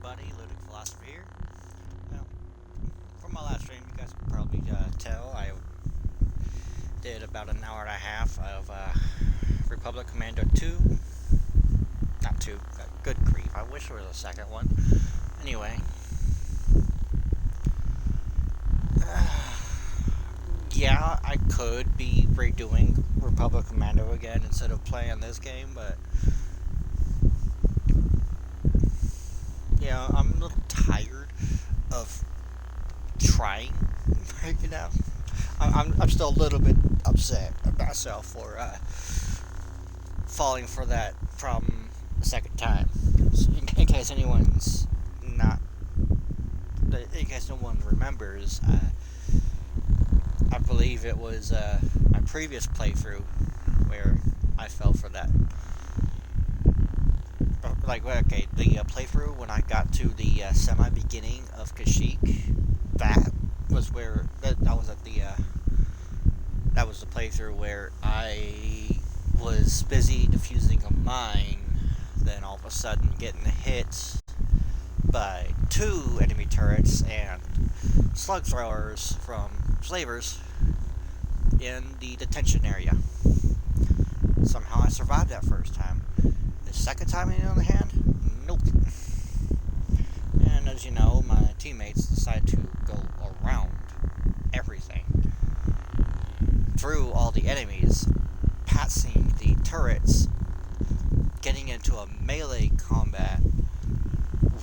everybody, Ludic Philosopher here. Well, from my last stream, you guys can probably tell I did about an hour and a half of Republic Commando 2. Not 2, good grief, I wish there was a second one. Anyway. Yeah, I could be redoing Republic Commando again instead of playing this game, but yeah, I'm a little tired of trying right now. I'm still a little bit upset at myself for falling for that problem the second time. In case anyone's not, in case no one remembers, I believe it was my previous playthrough where I fell for that. Like, okay, the playthrough when I got to the semi-beginning of Kashyyyk, that was where that was at the that was the playthrough where I was busy defusing a mine, then all of a sudden getting hit by 2 enemy turrets and slug throwers from slavers in the detention area. Somehow I survived that first time. The second time, on the other hand, nope. And as you know, my teammates decided to go around everything, through all the enemies, passing the turrets, getting into a melee combat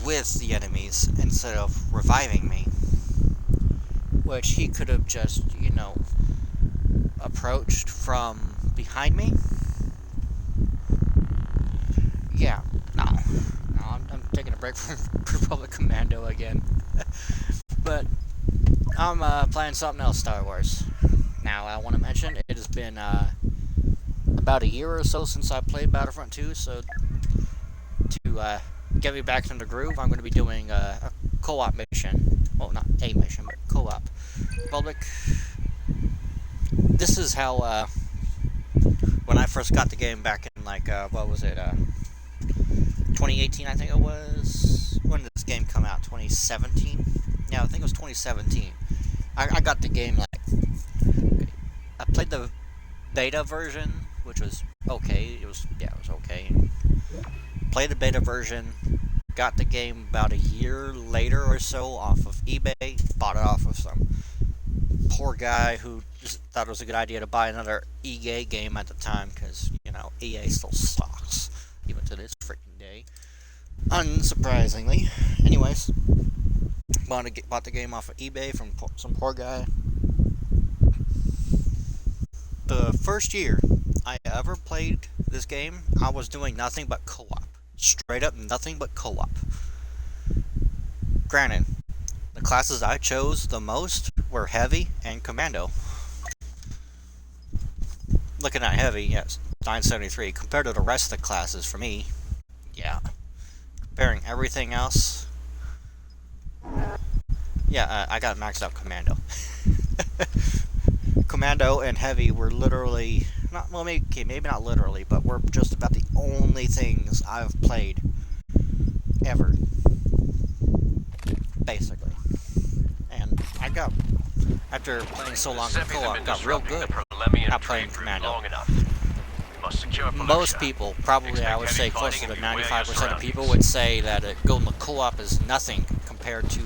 with the enemies instead of reviving me, which he could have just, approached from behind me. Yeah, no, I'm taking a break from Republic Commando again. But I'm playing something else, Star Wars. Now, I want to mention, it has been about a year or so since I played Battlefront 2, so to get me back in the groove, I'm going to be doing a co-op mission. Well, not a mission, but co-op. Republic. This is how, when I first got the game back in, what was it, 2018, I think it was? When did this game come out? 2017? Yeah, I think it was 2017. I got the game, I played the beta version, which was okay. It was okay. Played the beta version, got the game about a year later or so off of eBay, bought it off of some poor guy who just thought it was a good idea to buy another EA game at the time, because, EA still sucks, even to this freaking day. Unsurprisingly. Anyways, bought the game off of eBay from some poor guy. The first year I ever played this game, I was doing nothing but co-op. Straight up nothing but co-op. Granted, the classes I chose the most were Heavy and Commando. Looking at Heavy, yes, 973. Compared to the rest of the classes for me, yeah. Comparing everything else, yeah, I got maxed out Commando. Commando and Heavy were literally, maybe not literally, but were just about the only things I've played ever. Basically. And I got, after playing so long in co-op, got real good at playing Commando. Most people, probably I would say closer to 95% of people would say that going to co-op is nothing compared to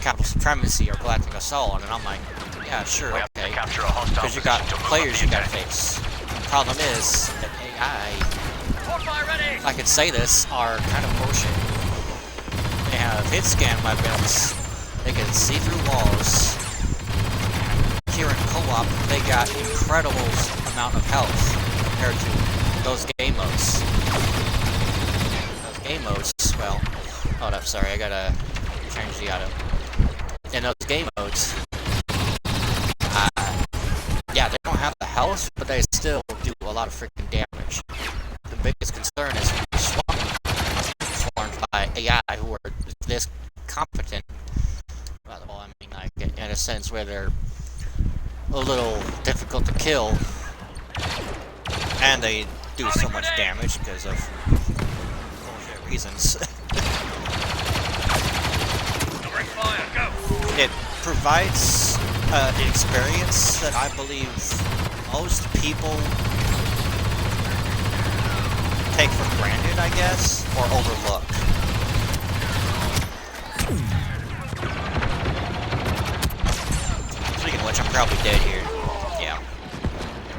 Capital Supremacy or Galactic Assault, and I'm like, yeah, sure, okay, because you got players you gotta face. The problem is that AI, I could say this, are kind of bullshit. They have hit scan weapons, they can see through walls. Here in co-op, they got incredible amount of health compared to those game modes. Those game modes, well, hold up, sorry, I gotta change the auto. In those game modes, yeah, they don't have the health, but they still do a lot of freaking damage. The biggest concern is swarmed by AI who are this competent. Well, I mean, in a sense where they're a little difficult to kill, and they do so much damage because of bullshit reasons. It provides an experience that I believe most people take for granted, I guess, or overlook. Speaking of which, I'm probably dead here. Yeah.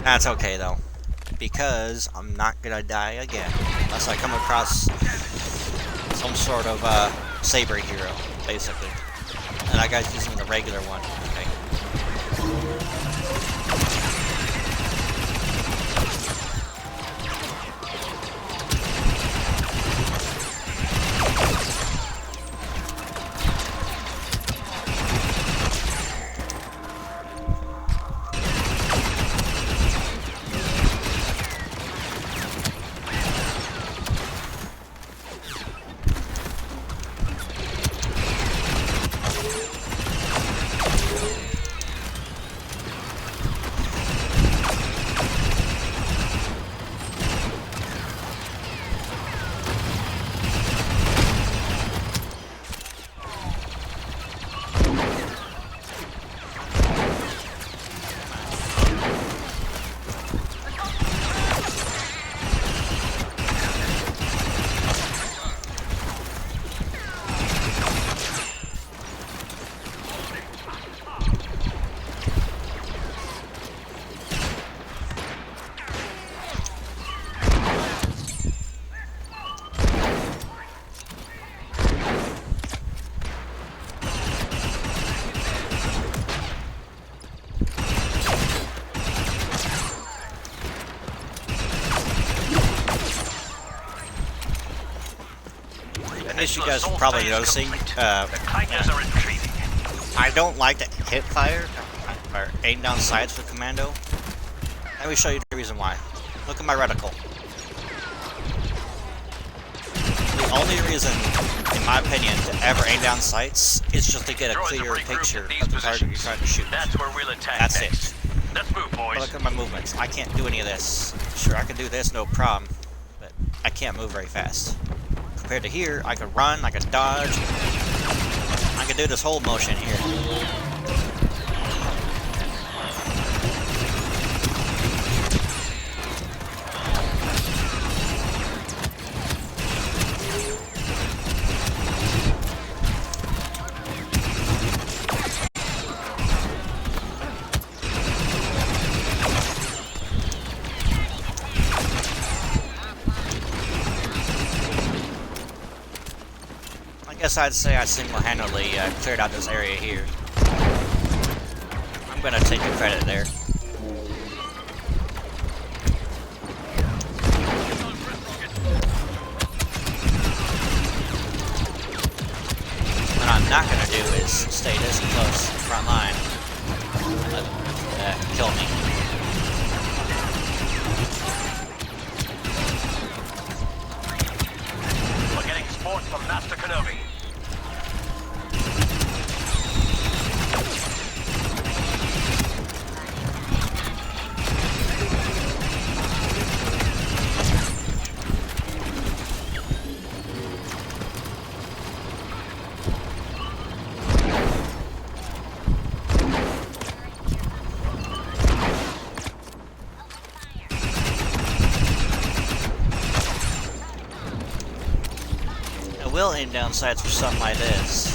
That's okay, though. Because I'm not gonna die again. Unless I come across some sort of saber hero, basically. And that guy's using the regular one. Okay. As you guys are probably noticing, I don't like to hip fire or aim down sights with Commando. Let me show you the reason why. Look at my reticle. The only reason, in my opinion, to ever aim down sights is just to get a clearer picture of the target you're trying to shoot. That's where we'll attack. That's next. it. Let's move, boys. But look at my movements. I can't do any of this. Sure, I can do this, no problem, but I can't move very fast. Compared to here, I can run, I can dodge, I can do this whole motion here. I guess I'd say I single-handedly cleared out this area here. I'm gonna take the credit there. What I'm not gonna do is stay this close to the front line and let them kill me. We're getting support from Master Kenobi. I will aim down sights for something like this.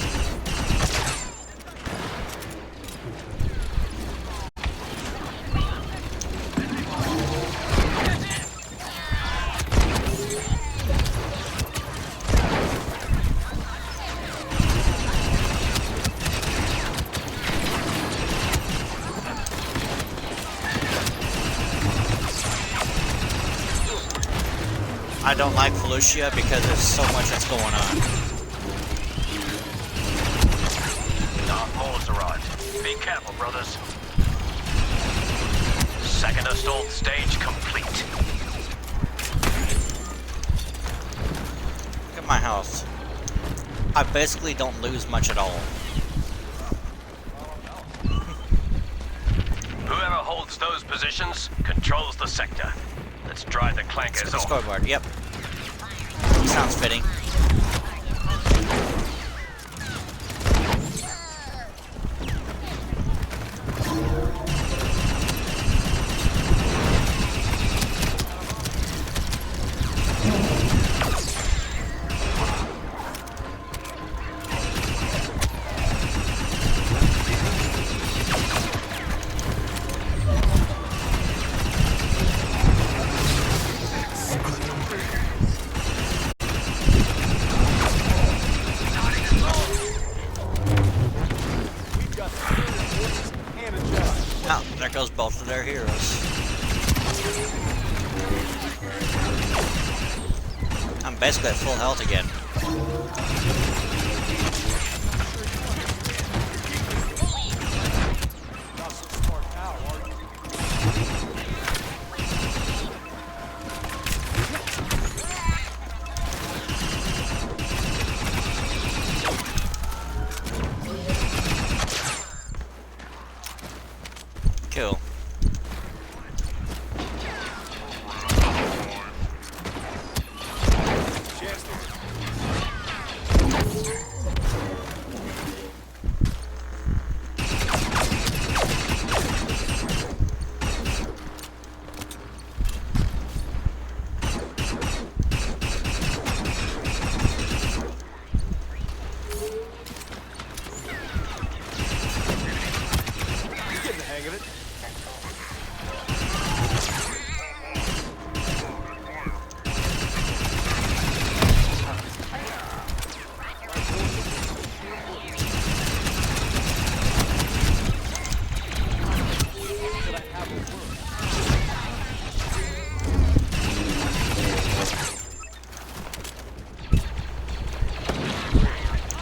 I don't like Felucia because there's so much that's going on. Darth Maul's arrived. Be careful, brothers. Second assault stage complete. Look at my health. I basically don't lose much at all. Whoever holds those positions controls the sector. Let's drive the clankers The off. scoreboard, yep. Sounds fitting. Oh, there goes both of their heroes. I'm basically at full health again. Cool.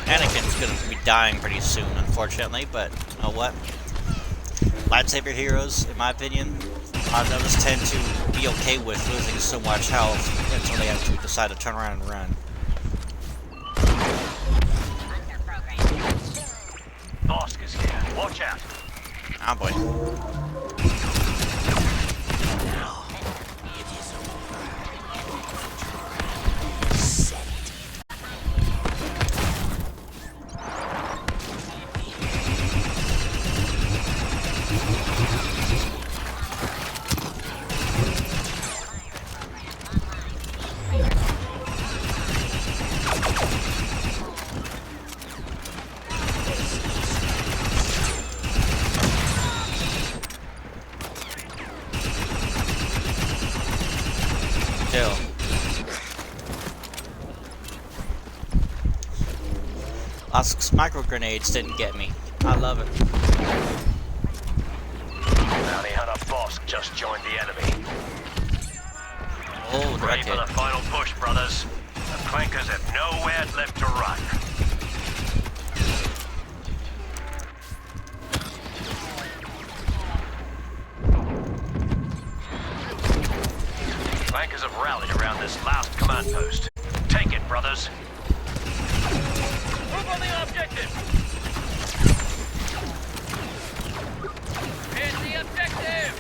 Anakin's gonna be dying pretty soon, unfortunately, but you know what? Lightsaber heroes, in my opinion, I've noticed tend to be okay with losing so much health until they have to decide to turn around and run. Bosk is here. Watch out. Ah, boy. Kill. Lusk's micro grenades didn't get me. I love it. Bounty Hunter Bosk just joined the enemy. Oh, Ready for directed. the final push, brothers. The clankers have nowhere left to run. Clankers have rallied around this last command post. Take it, brothers. Move on the objective. Here's the objective.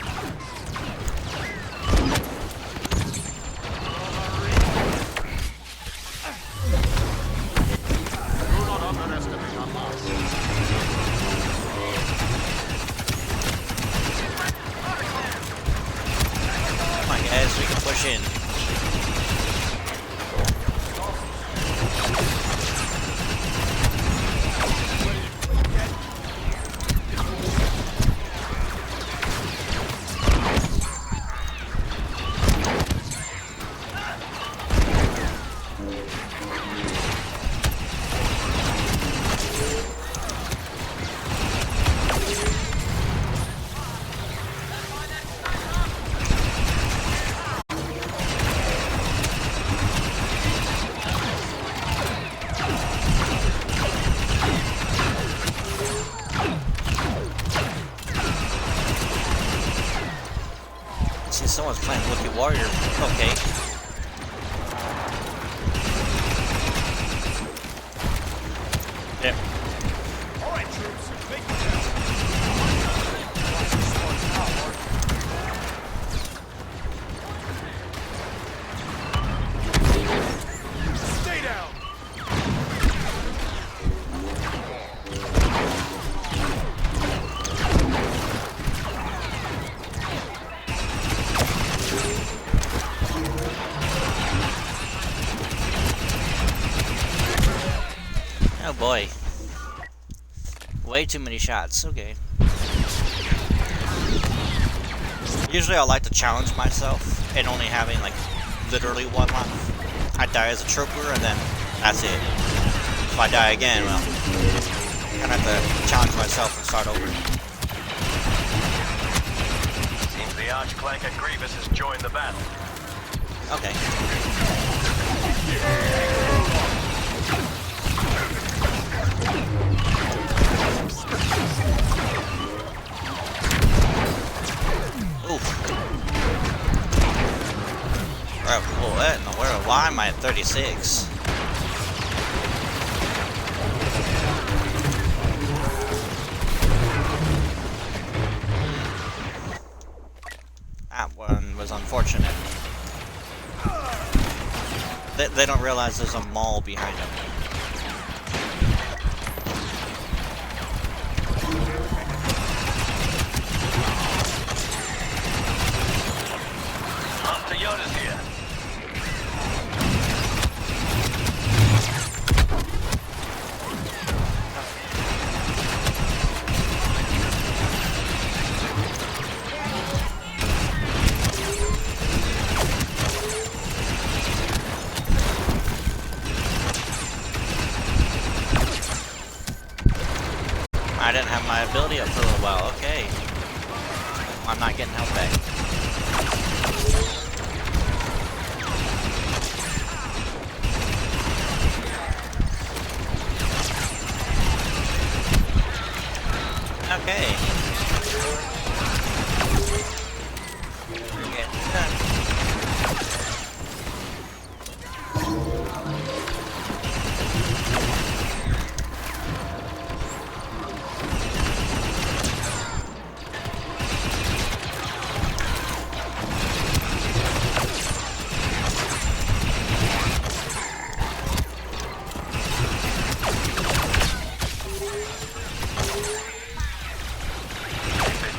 Do not underestimate our mark. Come on, guys, we can push in. See, someone's playing Wookiee Warrior. Okay. Yep. All right, troops, make it down. Stay down. Oh boy. Way too many shots. Okay. Usually I like to challenge myself and only having like literally one life. I die as a trooper and then that's it. If I die again, well, I'm gonna have to challenge myself and start over. Archclank and Grievous has joined the battle. Okay. Oof. What in the world? Why am I at 36? That one was unfortunate. They don't realize there's a mall behind them. Master Yoda's here. I didn't have my ability up for a little while. Okay. I'm not getting help back. Okay. We're getting done.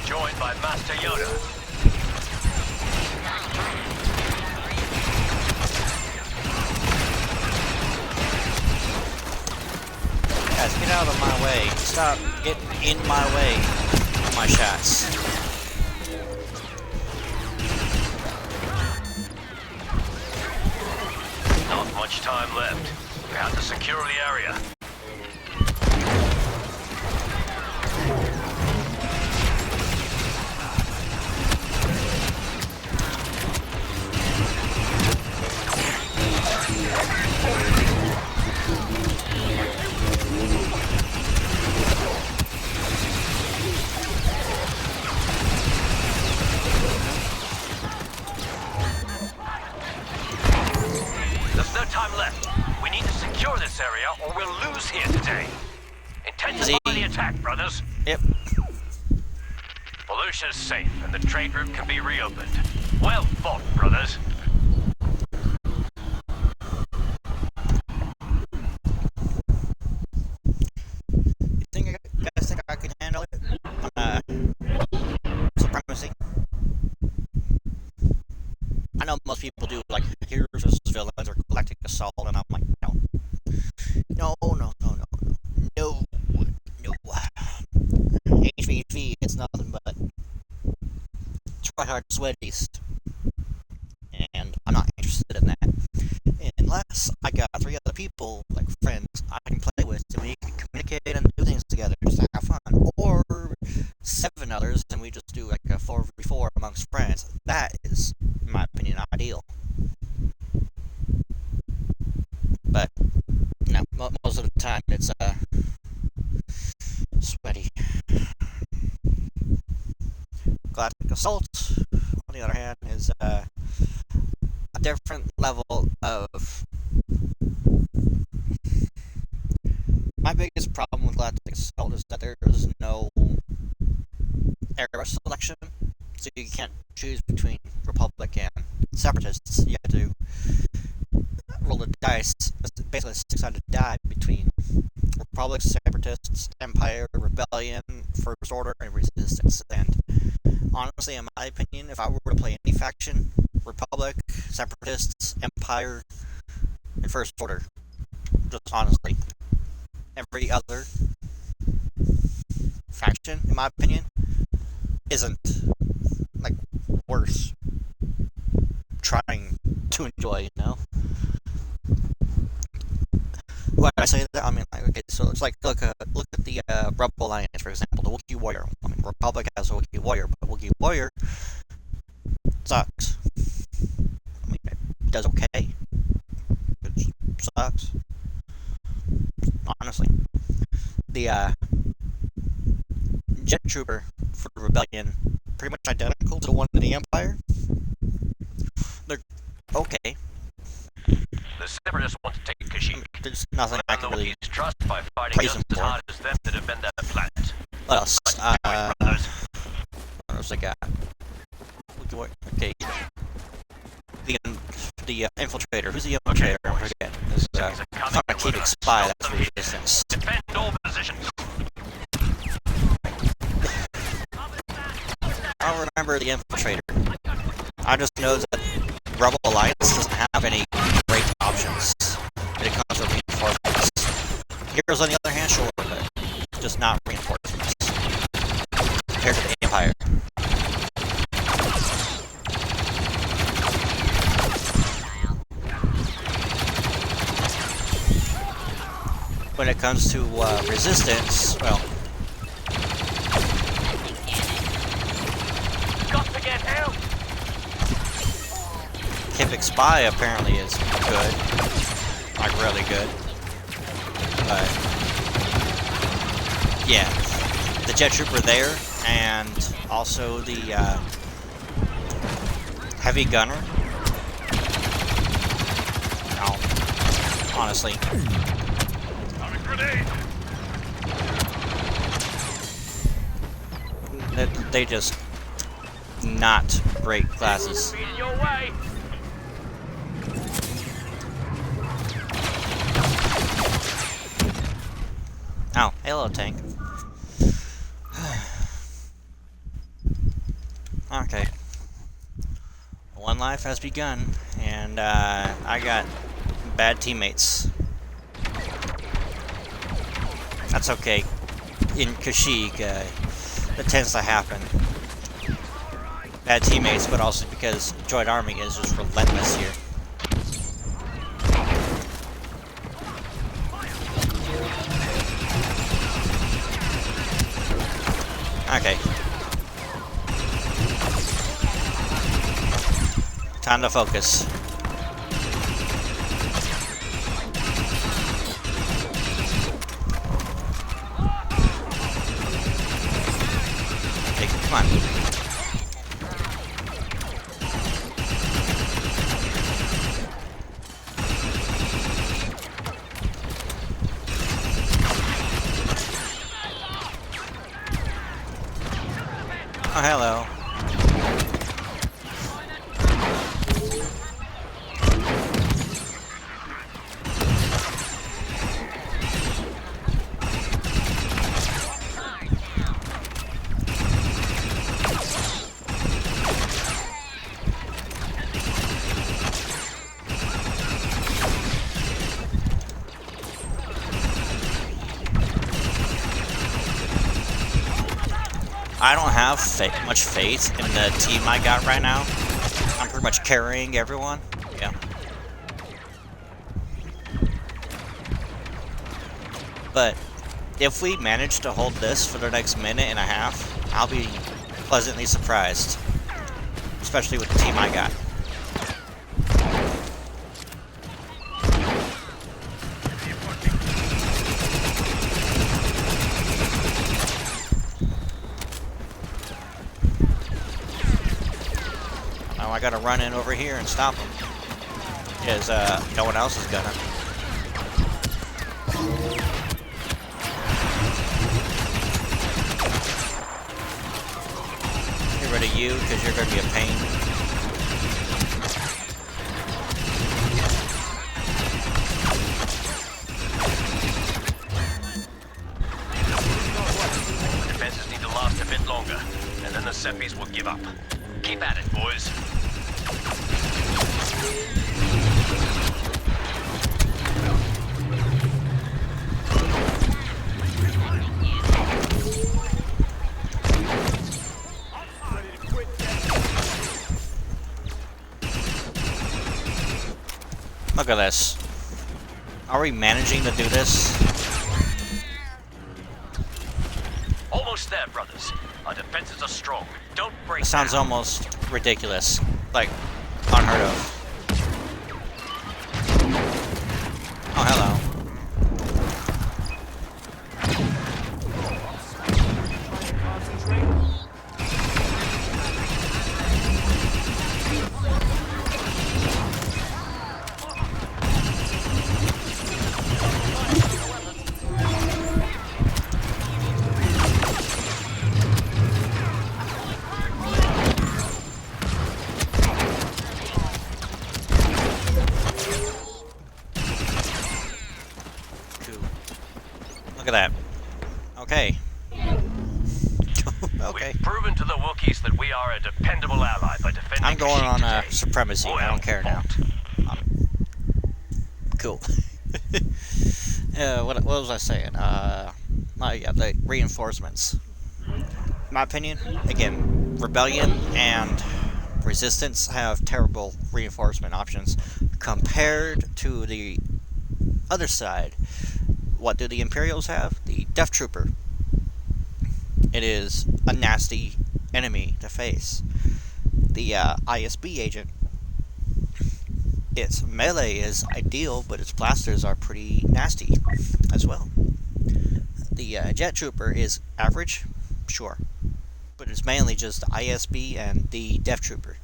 Joined by Master Yoda. Guys, get out of my way. Stop getting in my way of my shots. Not much time left. We have to secure the area. There's no time left. We need to secure this area or we'll lose here today. Intensify the attack, brothers. Yep. Volusia's safe and the trade route can be reopened. Well fought, brothers. You guys think I can handle it? Supremacy? I know most people do, like, heroes versus villains or galactic assault, and I'm like, no. No, no, no, no, no. No, no. HVV, it's nothing but try-hard sweaties. And I'm not interested in that. Unless I got 3 other people, like friends, I can play with, and we can communicate and do things together, just to have fun. Or 7 others, and we just do like a 4v4 amongst friends. That is, in my opinion, ideal. But, you know, most of the time it's, sweaty. Galactic Assault, on the other hand, is, a different level of... My biggest problem with Galactic Assault is that there is no era selection, so you can't choose between Republic and Separatists. You have to roll the dice, basically a 6-sided die between Republic, Separatists, Empire, Rebellion, First Order, and Resistance. And honestly, in my opinion, if I were to play any faction, Republic, Separatists, Empire, and First Order, just honestly, every other faction, in my opinion, isn't, like, worth trying to enjoy, you know? Why did I say that? I mean, like, okay, so it's like, look at the Rebel Alliance, for example, the Wookiee Warrior. I mean, Republic has a Wookiee Warrior, but Wookiee Warrior does okay. It sucks. Honestly. The jet trooper for the Rebellion, pretty much identical to the one in the Empire. They're okay. The Separatists want to take Kashyyyk. There's nothing I can really trust by fighting praise just them as for. hard as them to defend their planet. What else? Brothers. What else I got? Okay. The infiltrator. Who's the infiltrator? I forget. This is Coop spy. That's resistance. Defend all positions. I don't remember the infiltrator. I just know that Rebel Alliance doesn't have any great options when it comes to reinforcements. Heroes, on the other hand, sure, but just not reinforcements compared to the Empire. When it comes to resistance, well, Got to get help. Kipik Spy apparently is good, like really good, but yeah, the jet trooper there, and also the heavy gunner. Oh, honestly. They just not great classes. Oh, hello, tank. Okay. One life has begun, and I got bad teammates. That's okay. In Kashyyyk, that tends to happen. Bad teammates, but also because Droid Army is just relentless here. Okay. Time to focus. Okay, come on. Oh, hello. I don't have much faith in the team I got right now. I'm pretty much carrying everyone. Yeah. But if we manage to hold this for the next minute and a half, I'll be pleasantly surprised. Especially with the team I got. I gotta run in over here and stop him. Because, no one else is gonna. Get rid of you, because you're gonna be a pain. The defenses need to last a bit longer, and then the Seppies will give up. Keep at it, boys. Look at this. Are we managing to do this? Almost there, brothers. Our defenses are strong. Don't break It sounds down. almost ridiculous. Like, unheard of. that we are a dependable ally by defending I'm going Kashyyyk on today. supremacy. I don't care now. Cool. What was I saying? Yeah, the reinforcements. In my opinion, again, Rebellion and Resistance have terrible reinforcement options compared to the other side. What do the Imperials have? The Death Trooper. It is a nasty enemy to face. The ISB agent, its melee is ideal, but its blasters are pretty nasty as well. The Jet Trooper is average, sure, but it's mainly just the ISB and the Death Trooper.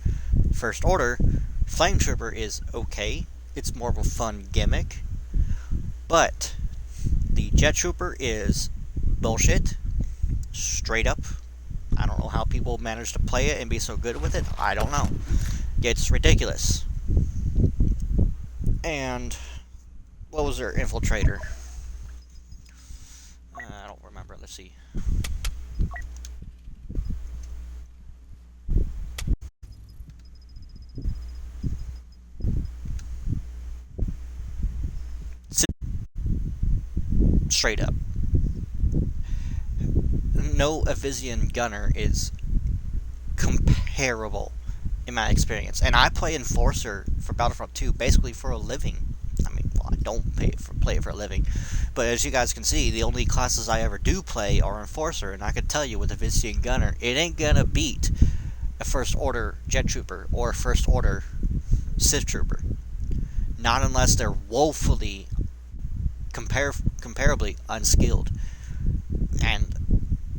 First Order, Flame Trooper is okay. It's more of a fun gimmick, but the Jet Trooper is bullshit, straight up. I don't know how people manage to play it and be so good with it. I don't know. It's ridiculous. And what was their infiltrator? I don't remember. Let's see. Straight up. No Avisian gunner is comparable in my experience. And I play Enforcer for Battlefront 2 basically for a living. I mean, well, I don't play it for a living. But as you guys can see, the only classes I ever do play are Enforcer. And I can tell you with a Avisian gunner, it ain't gonna beat a First Order Jet Trooper or a First Order Sith Trooper. Not unless they're woefully comparably unskilled. And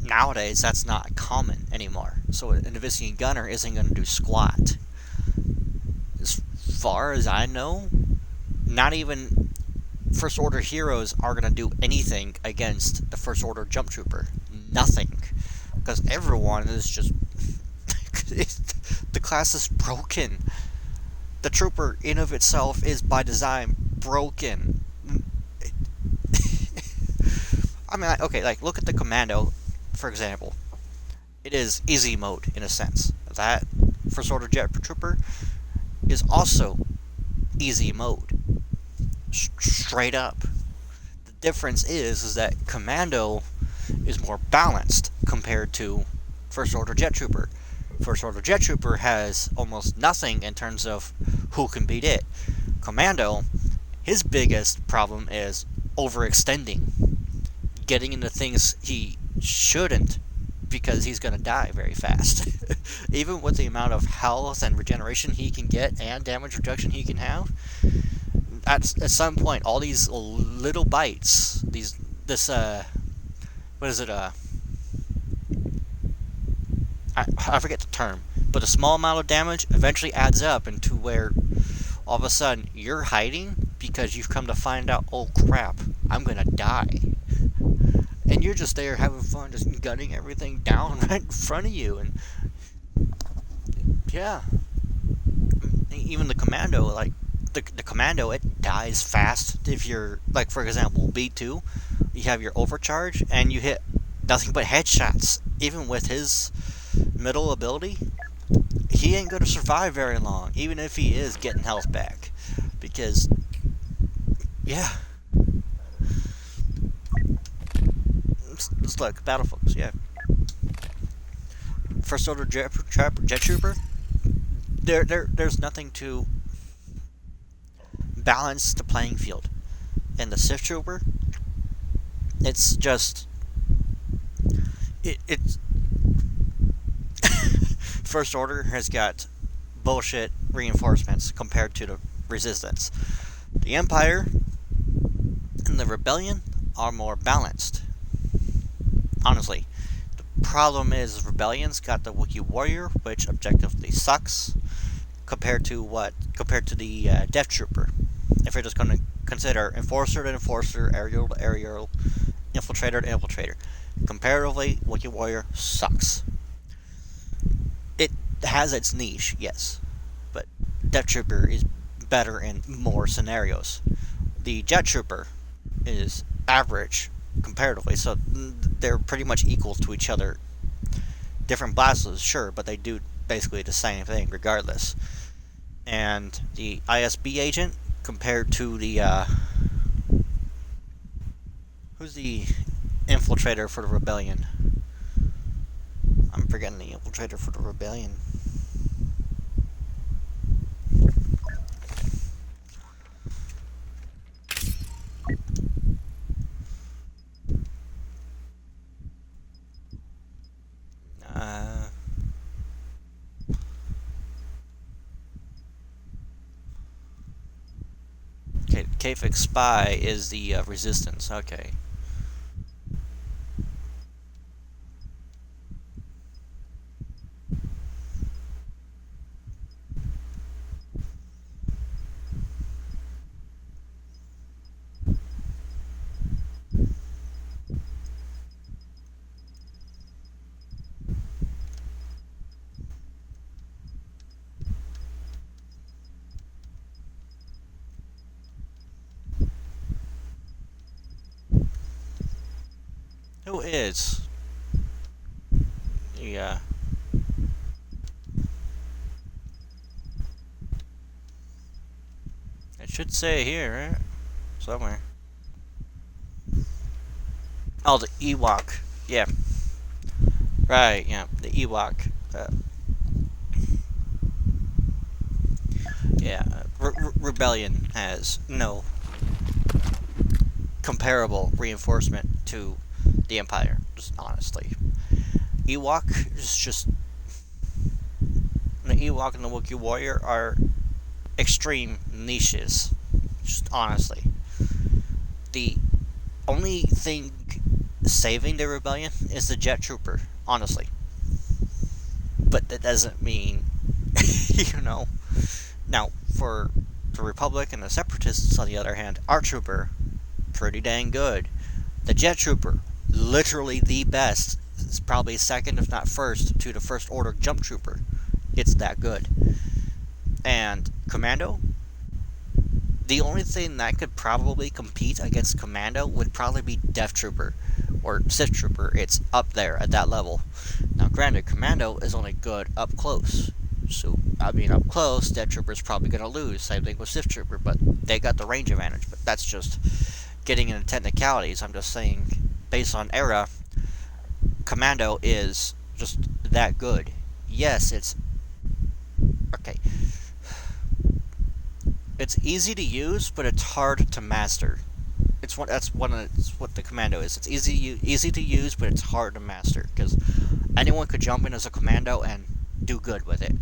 nowadays, that's not common anymore. So an Avisian gunner isn't going to do squat. As far as I know, not even First Order heroes are going to do anything against the First Order Jump Trooper. Nothing. Because everyone is just... the class is broken. The Trooper, in of itself, is by design broken. I mean, okay, like, look at the Commando, for example. It is easy mode, in a sense. That First Order Jet Trooper is also easy mode. Straight up. The difference is that Commando is more balanced compared to First Order Jet Trooper. First Order Jet Trooper has almost nothing in terms of who can beat it. Commando, his biggest problem is overextending. Getting into things he shouldn't, because he's going to die very fast. Even with the amount of health and regeneration he can get and damage reduction he can have, at some point, all these little bites, what is it, I forget the term, but a small amount of damage eventually adds up into where all of a sudden you're hiding because you've come to find out, oh crap, I'm going to die. And you're just there having fun, just gunning everything down right in front of you. And yeah, even the Commando, like the Commando, it dies fast. If you're, like, for example, B2, you have your overcharge and you hit nothing but headshots. Even with his middle ability, he ain't gonna survive very long, even if he is getting health back, because yeah. Let's look, Battlefront, yeah. First Order Jet Trooper, there's nothing to balance the playing field. And the Sith Trooper, it's just... It's... First Order has got bullshit reinforcements compared to the Resistance. The Empire and the Rebellion are more balanced. Honestly, the problem is Rebellion's got the Wookiee Warrior, which objectively sucks compared to the Death Trooper. If you're just going to consider Enforcer to Enforcer, Aerial to Aerial, Infiltrator to Infiltrator, comparatively, Wookiee Warrior sucks. It has its niche, yes, but Death Trooper is better in more scenarios. The Jet Trooper is average comparatively, so they're pretty much equal to each other different bosses, sure, but they do basically the same thing regardless. And the ISB agent compared to the who's the infiltrator for the rebellion? I'm forgetting the infiltrator for the rebellion. Okay, Kafik Spy is the resistance. Okay. Who is? Yeah. It should say here, right? Somewhere. Oh, the Ewok. Yeah. Right, yeah. The Ewok. Yeah. Rebellion has no comparable reinforcement to the Empire, just honestly. Ewok is just... The Ewok and the Wookiee Warrior are extreme niches, just honestly. The only thing saving the rebellion is the Jet Trooper, honestly. But that doesn't mean, you know. Now, for the Republic and the Separatists, on the other hand, our Trooper, pretty dang good. The Jet Trooper, literally the best. It's probably second, if not first, to the First Order Jump Trooper. It's that good. And Commando, the only thing that could probably compete against Commando would probably be Death Trooper or Sith Trooper. It's up there at that level. Now, granted, Commando is only good up close. So, I mean, up close, Death Trooper is probably going to lose. Same thing with Sith Trooper, but they got the range advantage. But that's just getting into technicalities. I'm just saying, based on era, Commando is just that good. Yes, it's... Okay. It's easy to use, but it's hard to master. It's what the Commando is. It's easy to use, but it's hard to master because anyone could jump in as a Commando and do good with it.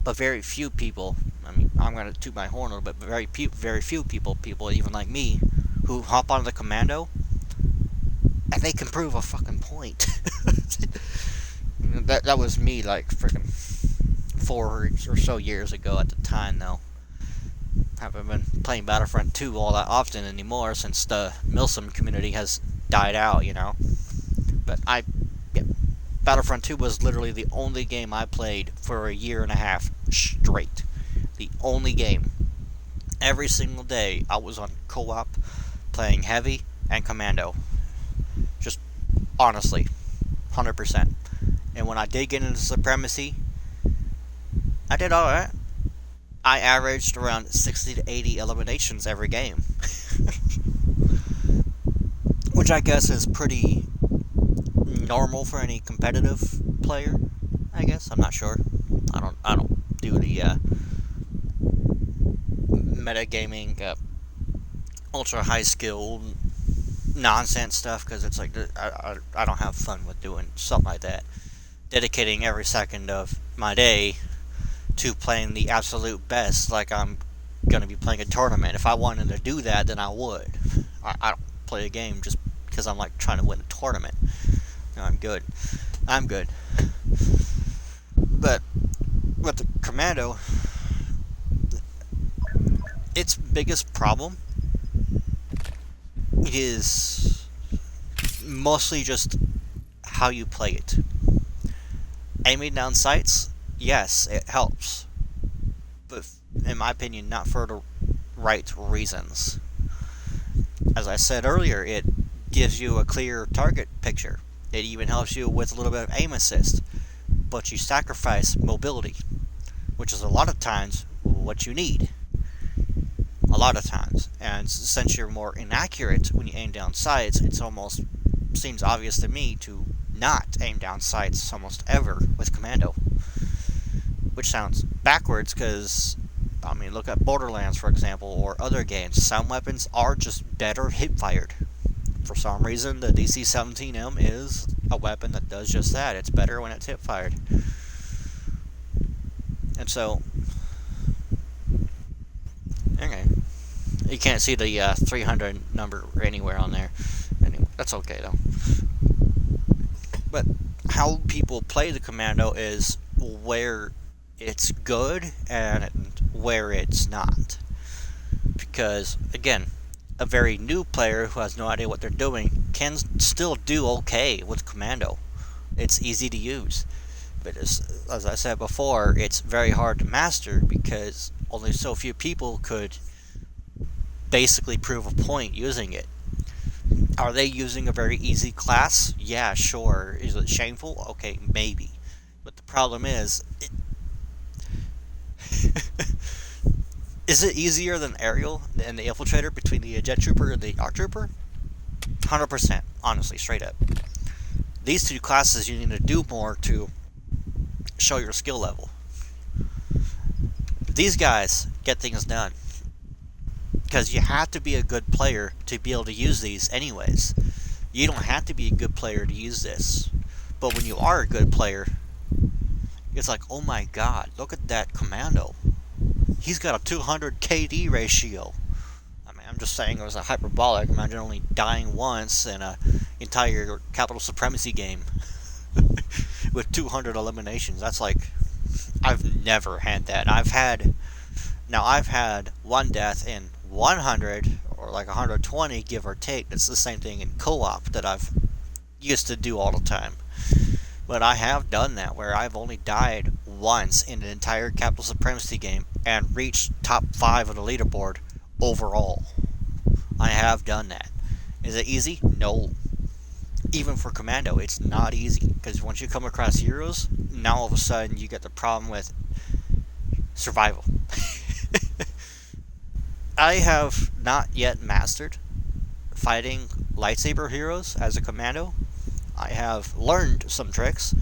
But very few people. I mean, I'm gonna toot my horn a little bit, but very few people even like me, who hop on the Commando, and they can prove a fucking point. that was me like freaking 4 or so years ago at the time, though. Haven't been playing Battlefront 2 all that often anymore since the Milsim community has died out, you know. But Battlefront 2 was literally the only game I played for a year and a half straight. The only game. Every single day I was on co-op playing Heavy and Commando. Just honestly, 100%. And when I did get into Supremacy, I did alright. I averaged around 60 to 80 eliminations every game. Which I guess is pretty normal for any competitive player, I guess. I'm not sure. I don't do the metagaming ultra high skill nonsense stuff because it's like I don't have fun with doing something like that. Dedicating every second of my day to playing the absolute best, like I'm going to be playing a tournament. If I wanted to do that, then I would. I don't play a game just because I'm like trying to win a tournament. No, I'm good. But with the Commando, its biggest problem is mostly just how you play it. Aiming down sights, yes, it helps, but in my opinion, not for the right reasons. As I said earlier, it gives you a clear target picture. It even helps you with a little bit of aim assist. But you sacrifice mobility, which is a lot of times what you need. A lot of times. And since you're more inaccurate when you aim down sights, it's almost seems obvious to me to not aim down sights almost ever with Commando. Which sounds backwards because, I mean, look at Borderlands, for example, or other games. Some weapons are just better hip-fired. For some reason, the DC-17M is a weapon that does just that. It's better when it's hip-fired. And so, okay. You can't see the 300 number anywhere on there. Anyway, that's okay, though. But how people play the Commando is where it's good and where it's not. Because, again, a very new player who has no idea what they're doing can still do okay with Commando. It's easy to use. But as I said before, it's very hard to master because only so few people could basically prove a point using it. Are they using a very easy class? Yeah, sure. Is it shameful? Okay, maybe. But the problem is, is it easier than Aerial and the Infiltrator between the Jet Trooper and the ARC Trooper? 100%, honestly, straight up. These two classes you need to do more to show your skill level. These guys get things done. Because you have to be a good player to be able to use these anyways. You don't have to be a good player to use this. But when you are a good player, it's like, oh my god, look at that Commando. He's got a 200 KD ratio. I mean, I'm just saying it was a hyperbolic. Imagine only dying once in an entire Capital Supremacy game with 200 eliminations. That's like, I've never had that. I've had one death in 100 or like 120, give or take. That's the same thing in co-op that I've used to do all the time. But I have done that where I've only died once in an entire Capital Supremacy game and reached top 5 of the leaderboard overall. I have done that. Is it easy? No. Even for Commando, it's not easy. Because once you come across heroes, now all of a sudden you get the problem with survival. I have not yet mastered fighting lightsaber heroes as a Commando. I have learned some tricks,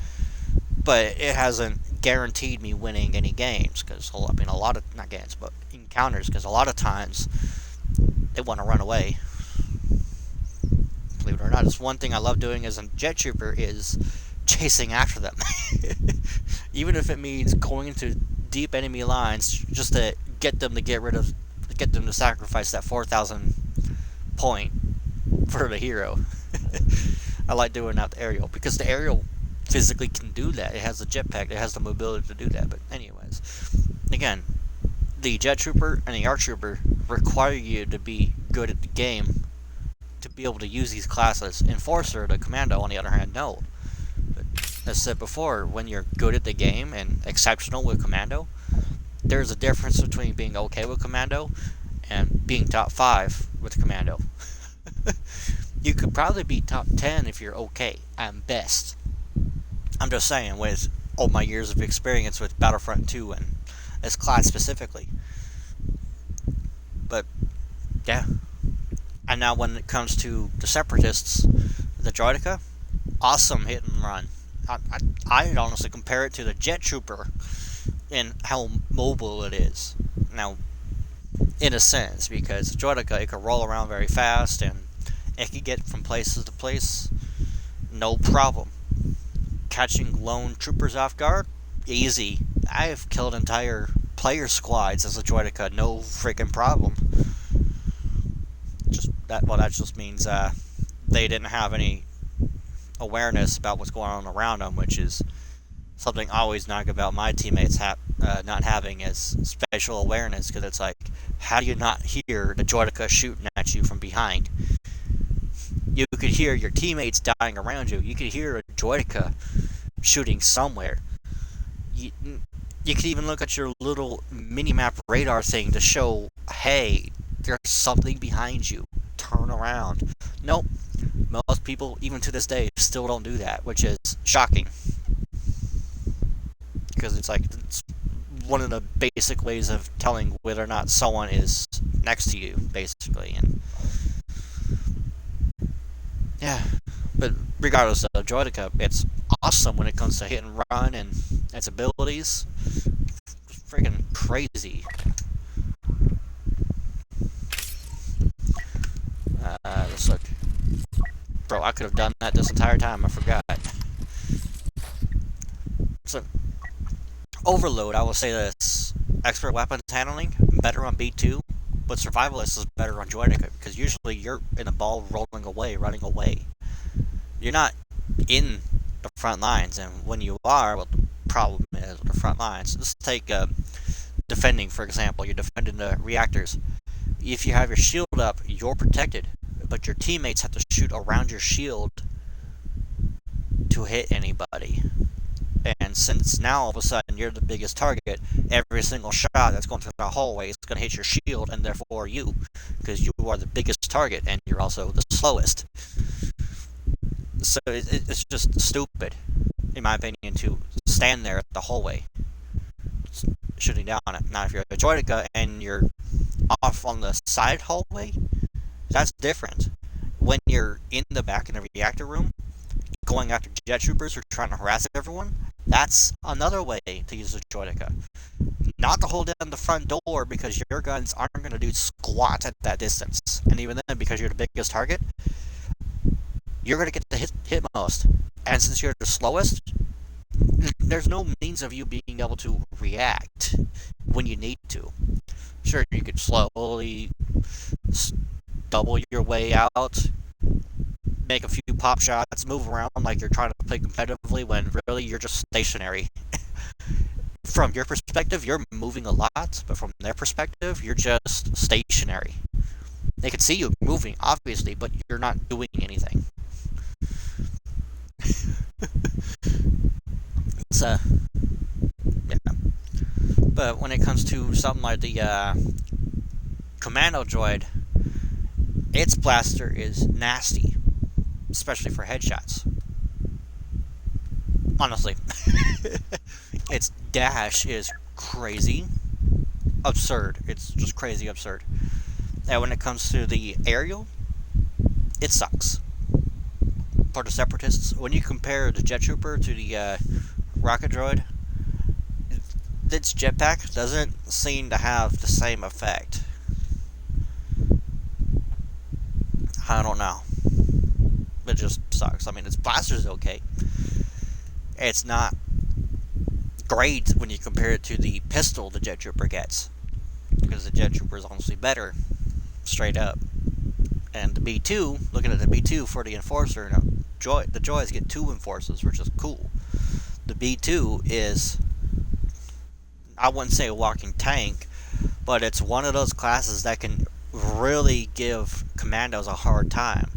but it hasn't guaranteed me winning any games. Because, I mean, a lot of, not games, but encounters, because a lot of times they want to run away. Believe it or not, it's one thing I love doing as a Jet Trooper is chasing after them. Even if it means going into deep enemy lines just to get them to sacrifice that 4,000 point for the hero. I like doing that with Aerial because the Aerial physically can do that. It has the jetpack, it has the mobility to do that. But anyways, again, the Jet Trooper and the ARC Trooper require you to be good at the game to be able to use these classes. Enforcer, the Commando, on the other hand, no. But as I said before, when you're good at the game and exceptional with Commando, there's a difference between being okay with Commando and being top 5 with Commando. You could probably be top 10 if you're okay, at best. I'm just saying, with all my years of experience with Battlefront 2 and this class specifically. But, yeah. And now when it comes to the Separatists, the Droideka, awesome hit and run. I'd honestly compare it to the Jet Trooper in how mobile it is. Now, in a sense, because the Droideka, it can roll around very fast and it can get from places to place, no problem. Catching lone troopers off guard, easy. I've killed entire player squads as a Droideka, no freaking problem. That just means they didn't have any awareness about what's going on around them, which is something I always nag about my teammates not having is spatial awareness, because it's like, how do you not hear the Droideka shooting at you from behind? You could hear your teammates dying around you. You could hear a Droideka shooting somewhere. You could even look at your little mini-map radar thing to show, hey, there's something behind you. Turn around. Nope. Most people, even to this day, still don't do that, which is shocking. Because it's one of the basic ways of telling whether or not someone is next to you, basically. And yeah, but regardless of Droideka, it's awesome when it comes to hit and run and its abilities. It's freaking crazy. Let's look. Bro, I could have done that this entire time. I forgot. So, Overload, I will say this. Expert weapons handling, better on B2, but Survivalist is better on Droideka, because usually you're in a ball rolling away, running away. You're not in the front lines, and when you are, well, the problem is with the front lines. Let's take defending, for example. You're defending the reactors. If you have your shield up, you're protected, but your teammates have to shoot around your shield to hit anybody. And since now all of a sudden you're the biggest target, every single shot that's going through the hallway is going to hit your shield and therefore you, because you are the biggest target and you're also the slowest. So it's just stupid, in my opinion, to stand there at the hallway shooting down it. Now, if you're a Droideka and you're off on the side hallway, that's different. When you're in the back in the reactor room, going after jet troopers who are trying to harass everyone, that's another way to use the Droideka. Not to hold down the front door, because your guns aren't going to do squat at that distance. And even then, because you're the biggest target, you're going to get the hit most. And since you're the slowest, there's no means of you being able to react when you need to. Sure, you could slowly double your way out, make a few pop shots, move around like you're trying to play competitively when really you're just stationary. From your perspective, you're moving a lot, but from their perspective, you're just stationary. They can see you moving, obviously, but you're not doing anything. It's yeah. But when it comes to something like the Commando droid, its blaster is nasty, especially for headshots. Honestly. Its dash is crazy. Absurd. It's just crazy absurd. And when it comes to the aerial, it sucks. For the Separatists, when you compare the Jet Trooper to the Rocket Droid, its jetpack doesn't seem to have the same effect. I don't know. It just sucks. I mean, its blaster's okay. It's not great when you compare it to the pistol the Jet Trooper gets, because the Jet Trooper is honestly better, straight up. And the B2, looking at the B2 for the Enforcer, the Droids get 2 Enforcers, which is cool. The B2 is, I wouldn't say a walking tank, but it's one of those classes that can really give commandos a hard time,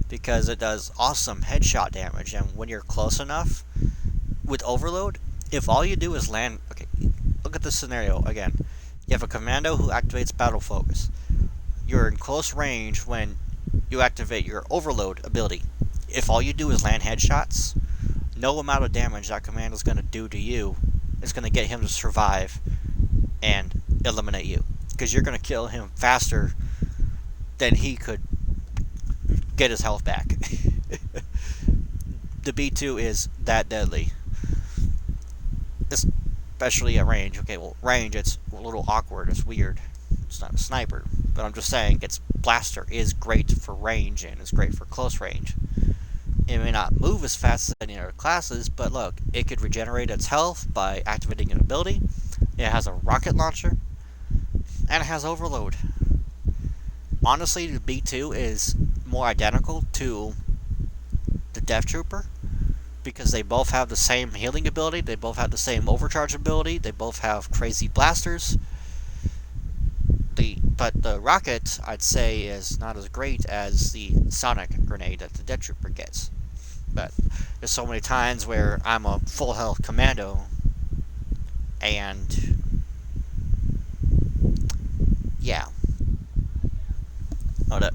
because it does awesome headshot damage, and when you're close enough, with Overload, if all you do is land... Okay, look at this scenario again. You have a commando who activates Battle Focus. You're in close range when you activate your Overload ability. If all you do is land headshots, no amount of damage that commando is going to do to you is going to get him to survive and eliminate you, because you're going to kill him faster than he could get his health back. The B2 is that deadly, especially at range. Okay, well, range, it's a little awkward, it's weird, it's not a sniper, but I'm just saying its blaster is great for range and it's great for close range. It may not move as fast as any other classes, but look, it could regenerate its health by activating an ability. It has a rocket launcher, and it has Overload. Honestly, the B2 is more identical to the Death Trooper, because they both have the same healing ability, they both have the same overcharge ability, they both have crazy blasters. But the rocket, I'd say, is not as great as the sonic grenade that the Death Trooper gets. But there's so many times where I'm a full health commando, and yeah. Hold up.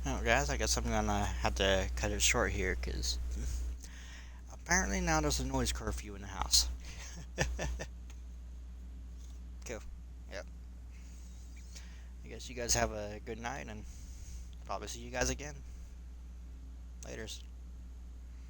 Well, guys, I guess I'm gonna have to cut it short here, because apparently now there's a noise curfew in the house. Cool. Yep. I guess you guys have a good night, and probably see you guys again. Laters.